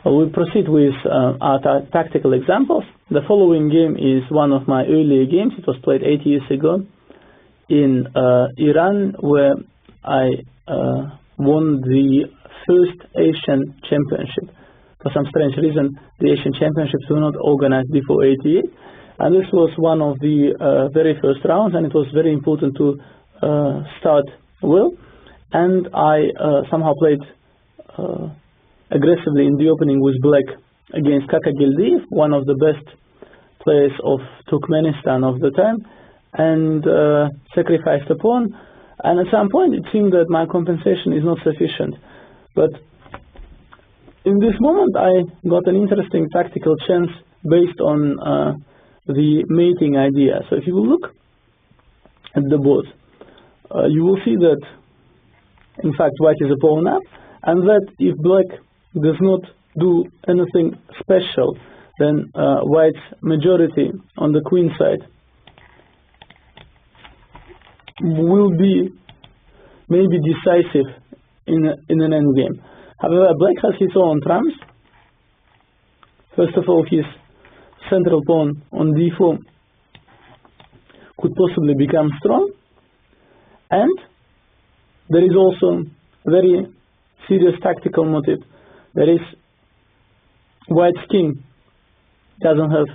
We proceed with our tactical examples. The following game is one of my earlier games. It was played 8 years ago in Iran, where I won the first Asian championship. For some strange reason, the Asian championships were not organized before 88, and this was one of the very first rounds, and it was very important to start well. And I somehow played aggressively in the opening with black against Kakagildiyev, one of the best players of Turkmenistan of the time, and sacrificed a pawn. And at some point it seemed that my compensation is not sufficient. But in this moment I got an interesting tactical chance based on the mating idea. So if you look at the board, you will see that in fact white is a pawn up, and that if black does not do anything special, then white's majority on the queen side will be maybe decisive in an endgame. However, black has his own trumps. First of all, his central pawn on d4 could possibly become strong, and there is also a very serious tactical motive. That is, white's king doesn't have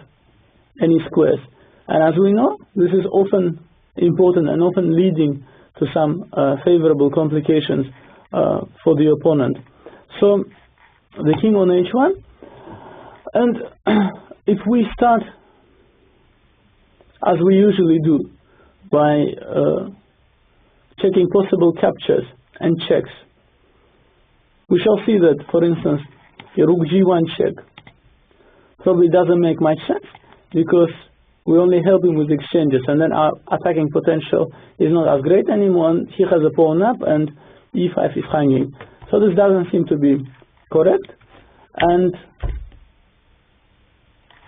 any squares, and as we know, this is often important and often leading to some favorable complications for the opponent. So the king on h1, and if we start as we usually do by checking possible captures and checks, we shall see that, for instance, a rook g1 check probably doesn't make much sense, because we only help him with exchanges, and then our attacking potential is not as great anymore, and he has a pawn up and e5 is hanging. So this doesn't seem to be correct. And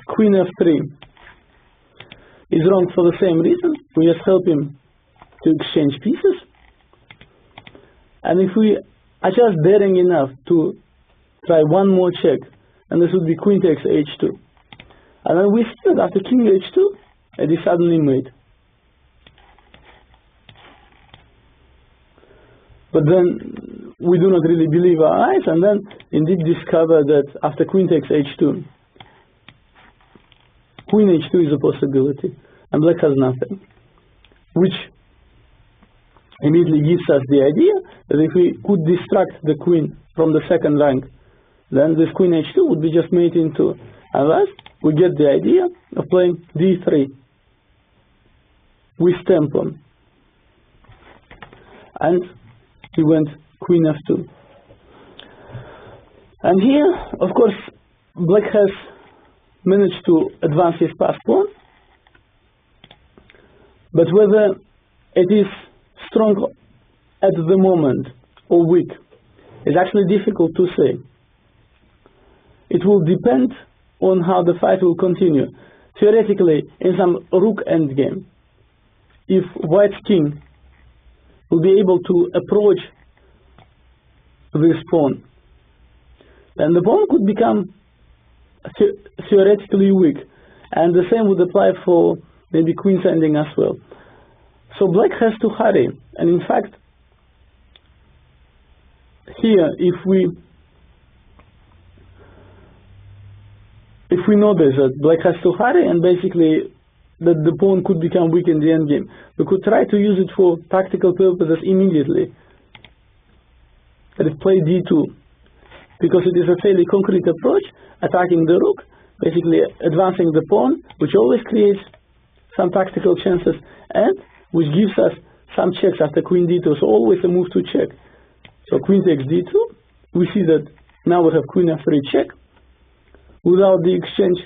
queen f3 is wrong for the same reason. We just help him to exchange pieces. And if we are just daring enough to try one more check, and this would be queen takes h2. And then we see that after king h2, it is suddenly mate. But then we do not really believe our eyes, and then indeed discover that after queen takes h2, queen h2 is a possibility, and black has nothing, which immediately gives us the idea that if we could distract the queen from the second rank, then this queen h2 would be just mate into, and thus we get the idea of playing d3 with tempo. And he went queen f2. And here, of course, black has managed to advance his passed pawn, but whether it is strong at the moment or weak is actually difficult to say. It will depend on how the fight will continue. Theoretically, in some rook endgame, if white's king will be able to approach this pawn, then the pawn could become theoretically weak, and the same would apply for maybe queen's ending as well. So black has to hurry, and in fact here if we notice that black has to hurry, and basically that the pawn could become weak in the endgame, we could try to use it for tactical purposes immediately. That is, play d2, because it is a fairly concrete approach, attacking the rook, basically advancing the pawn, which always creates some tactical chances, and which gives us some checks after queen d2, so always a move to check. So queen takes d2, we see that now we have queen f3 check, without the exchange,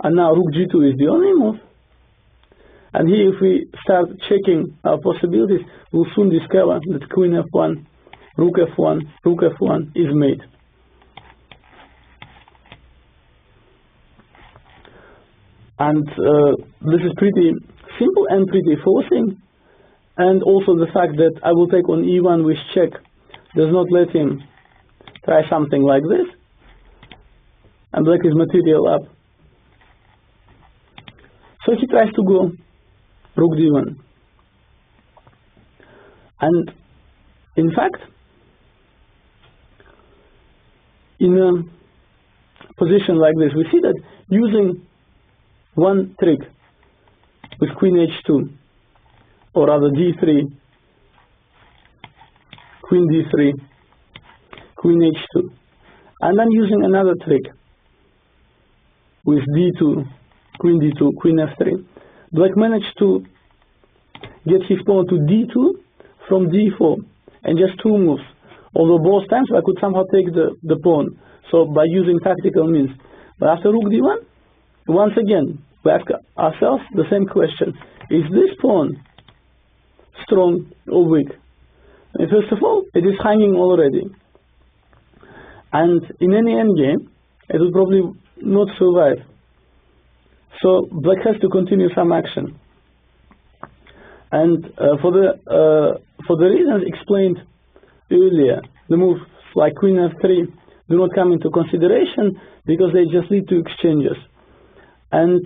and now rook g2 is the only move. And here if we start checking our possibilities, we'll soon discover that queen f1, rook f1 is mate. And this is pretty simple and pretty forcing, and also the fact that I will take on e1 with check does not let him try something like this. and black is material up. So he tries to go rook d1. And in fact, in a position like this, we see that using one trick with queen h2, or rather d3, queen d3, queen h2, and then using another trick with d2, queen d2, queen f3, black managed to get his pawn to d2 from d4, and just two moves. Although both times I could somehow take the pawn, so by using tactical means. But after rook d1, once again, we ask ourselves the same question: is this pawn strong or weak? And first of all, it is hanging already, and in any endgame, it will probably not survive. So black has to continue some action, and for the reasons explained earlier, the moves like queen f3 do not come into consideration because they just lead to exchanges. And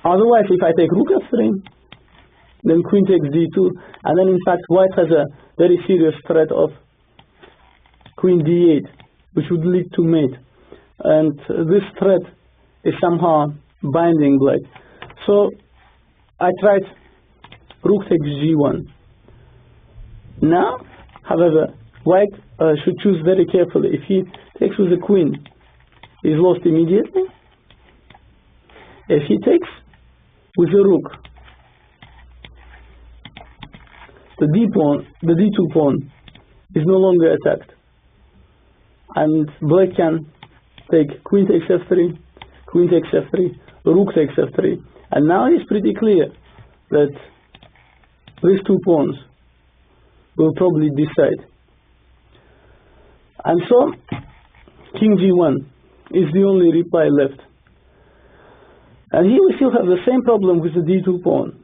otherwise, if I take rook f3, then queen takes d2, and then in fact white has a very serious threat of queen d8, which would lead to mate. And this threat is somehow binding black. So I tried rook takes g1. Now, however, white should choose very carefully. If he takes with the queen, he's lost immediately. If he takes with the rook, the d2 pawn is no longer attacked, and black can take queen takes f3, queen takes f3, rook takes f3, and now it's pretty clear that these two pawns will probably decide. And so king g1 is the only reply left. And here we still have the same problem with the d2 pawn.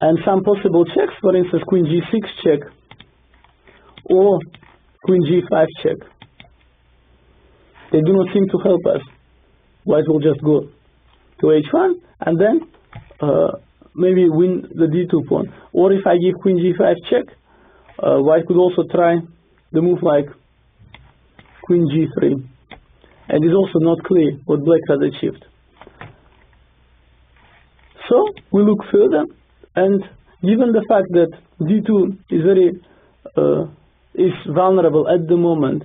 And some possible checks, for instance, queen g6 check or queen g5 check. They do not seem to help us. White will just go to h1 and then maybe win the d2 pawn. Or if I give queen g5 check, white could also try the move like queen g3. And it's also not clear what black has achieved. So we look further, and given the fact that d2 is very vulnerable at the moment,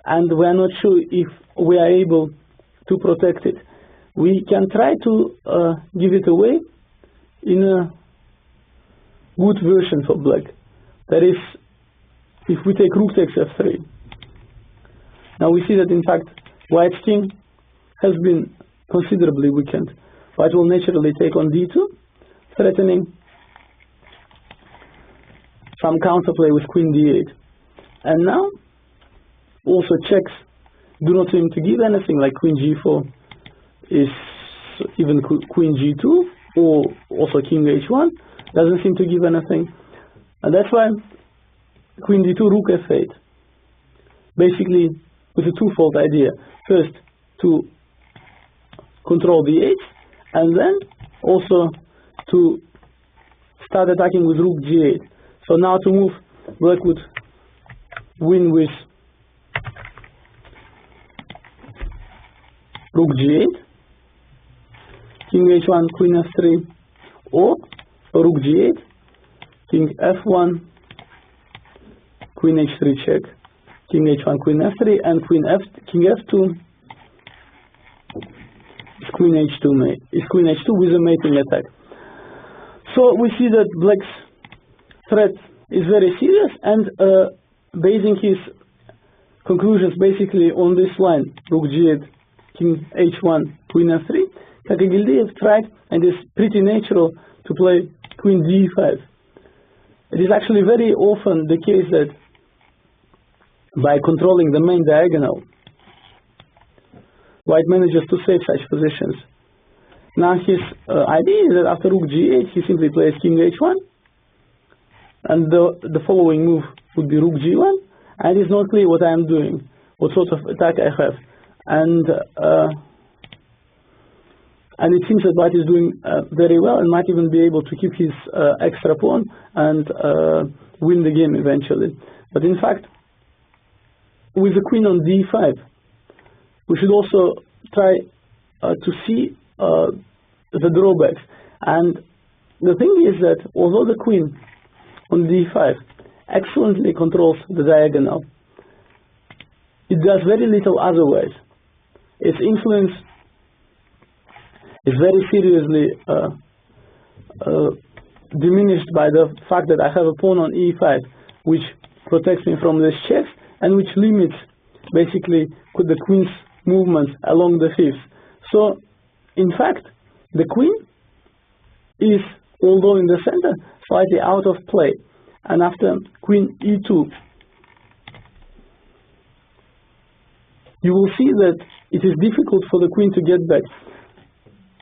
and we are not sure if we are able to protect it, we can try to give it away in a good version for black. That is, if we take rook takes f3. Now we see that in fact white's king has been considerably weakened. White will naturally take on d2, threatening some counterplay with queen d8. And now also checks do not seem to give anything, like queen g4 is even queen g2, or also king h1 doesn't seem to give anything. And that's why queen d2, rook f8, basically with a twofold idea. First, to control the h, and then also to start attacking with rook g8. So now to move, black would win with rook g8, king h1, queen f3, or rook g8, king f1, queen h3 check, king h1, queen f3, and king f2 is queen h2 with a mating attack. So we see that black's threat is very serious, and basing his conclusions basically on this line, rook g8, king h1, queen f3, Kakagildeev tried, and it's pretty natural to play queen d5. It is actually very often the case that by controlling the main diagonal, white manages to save such positions. Now his idea is that after rook g8, he simply plays king h1, and the following move would be rook g1, and it's not clear what I am doing, what sort of attack I have, and it seems that white is doing very well and might even be able to keep his extra pawn and win the game eventually. But in fact, with the queen on d5, we should also try to see the drawbacks. And the thing is that although the queen on d5 excellently controls the diagonal, it does very little otherwise. Its influence is very seriously diminished by the fact that I have a pawn on e5, which protects me from these checks and which limits basically the queen's movements along the fifth. So, in fact, the queen is, although in the center, slightly out of play. And after queen e2, you will see that it is difficult for the queen to get back.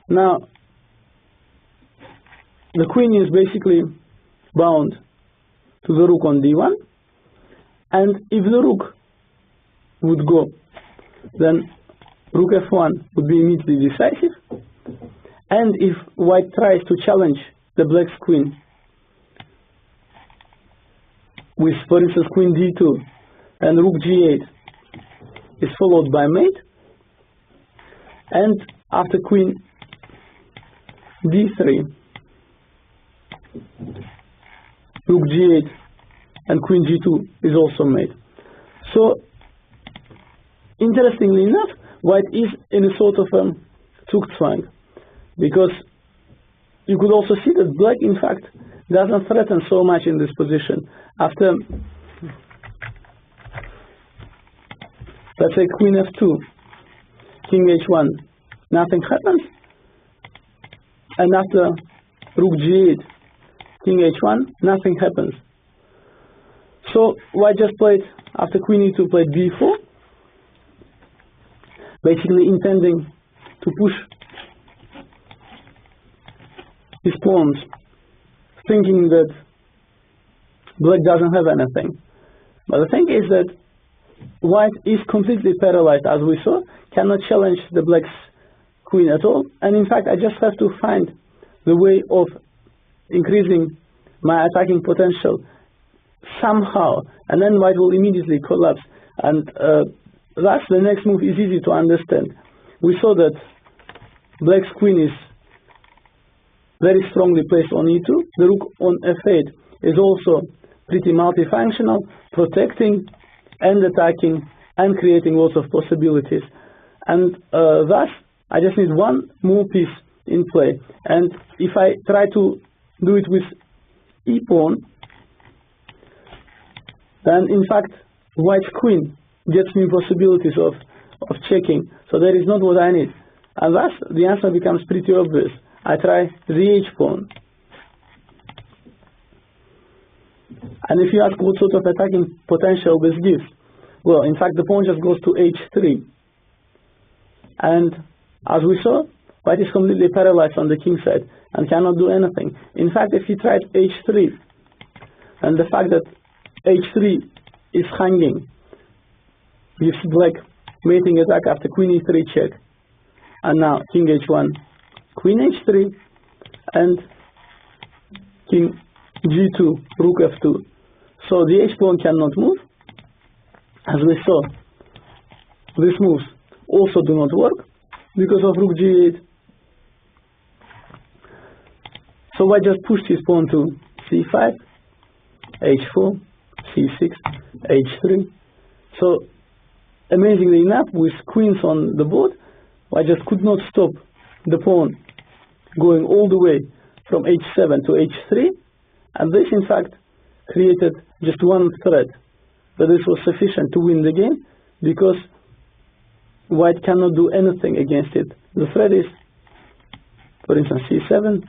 Now, the queen is basically bound to the rook on d1, and if the rook would go, then rook f1 would be immediately decisive, and if white tries to challenge the black's queen with, for instance, queen d2 and rook g8 is followed by mate, and after queen d3, rook g8 and queen g2 is also made. So, interestingly enough, white is in a sort of Zugzwang, because you could also see that black, in fact, doesn't threaten so much in this position. After, let's say, queen f2, king h1, nothing happens, and after rook g8, king h1, nothing happens. So white just played, after queen e2, played b4, basically intending to push his pawns, thinking that black doesn't have anything. But the thing is that white is completely paralyzed, as we saw, cannot challenge the black's queen at all, and in fact I just have to find the way of increasing my attacking potential somehow, and then white will immediately collapse, and thus the next move is easy to understand. We saw that black's queen is very strongly placed on e2, the rook on f8 is also pretty multifunctional, protecting and attacking and creating lots of possibilities, and thus I just need one more piece in play, and if I try to do it with e-pawn, then in fact white's queen gets me possibilities of checking, so that is not what I need, and thus the answer becomes pretty obvious. I try the h-pawn, and if you ask what sort of attacking potential this gives, well, in fact the pawn just goes to h3, and as we saw, white is completely paralyzed on the king side and cannot do anything. In fact, if he tried h3, and the fact that h3 is hanging gives black mating attack after queen e3 check, and now king h1, queen h3, and king g2, rook f2. So the h-pawn cannot move. As we saw, these moves also do not work because of rook g8. So white just pushed his pawn to c5, h4, c6, h3. So amazingly enough, with queens on the board, white just could not stop the pawn going all the way from h7 to h3, and this in fact created just one threat, but this was sufficient to win the game because white cannot do anything against it. The threat is, for instance, c7,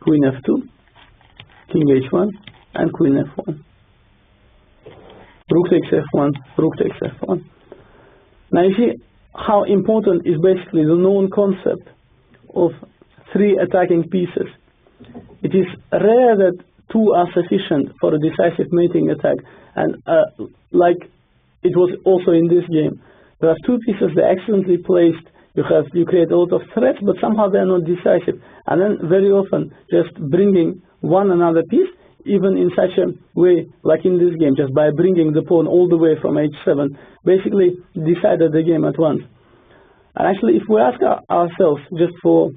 queen f2, king h1, and queen f1. Rook takes f1, rook takes f1. Now you see how important is basically the known concept of three attacking pieces. it is rare that two are sufficient for a decisive mating attack, and like it was also in this game, there are two pieces that are excellently placed. You create a lot of threats, but somehow they are not decisive. And then very often just bringing one another piece, even in such a way, like in this game, just by bringing the pawn all the way from h7, basically decided the game at once. And actually, if we ask ourselves, just for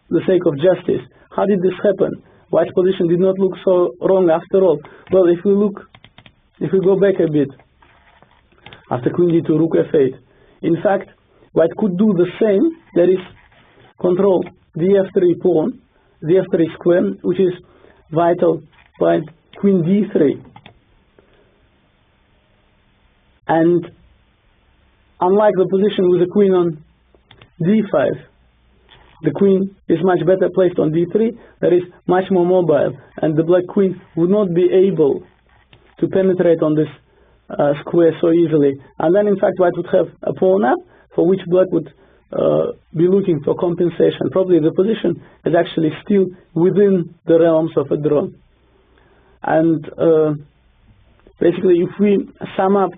the sake of justice, how did this happen? White's position did not look so wrong after all. Well, if we go back a bit, after queen d2, rook f8, in fact, White could do the same, that is, control the f3 pawn, the f3 square, which is vital by queen d3. And unlike the position with the queen on d5, the queen is much better placed on d3, that is much more mobile, and the black queen would not be able to penetrate on this square so easily. And then in fact White would have a pawn up, for which black would be looking for compensation. Probably the position is actually still within the realms of a draw. And basically, if we sum up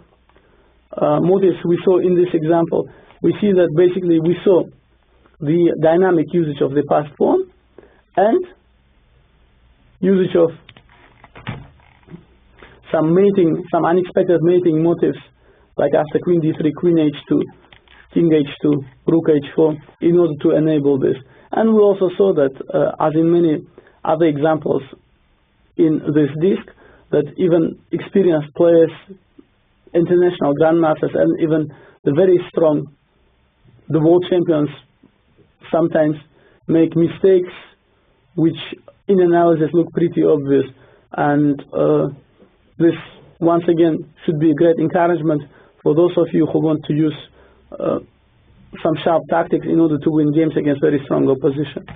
motives we saw in this example, we see that basically we saw the dynamic usage of the passed pawn and usage of some unexpected mating motives, like after queen d3, queen h2, king h2, rook h4, in order to enable this. And we also saw that, as in many other examples in this disc, that even experienced players, international grandmasters, and even the very strong, the world champions, sometimes make mistakes which in analysis look pretty obvious. And this, once again, should be a great encouragement for those of you who want to use some sharp tactics in order to win games against very strong opposition.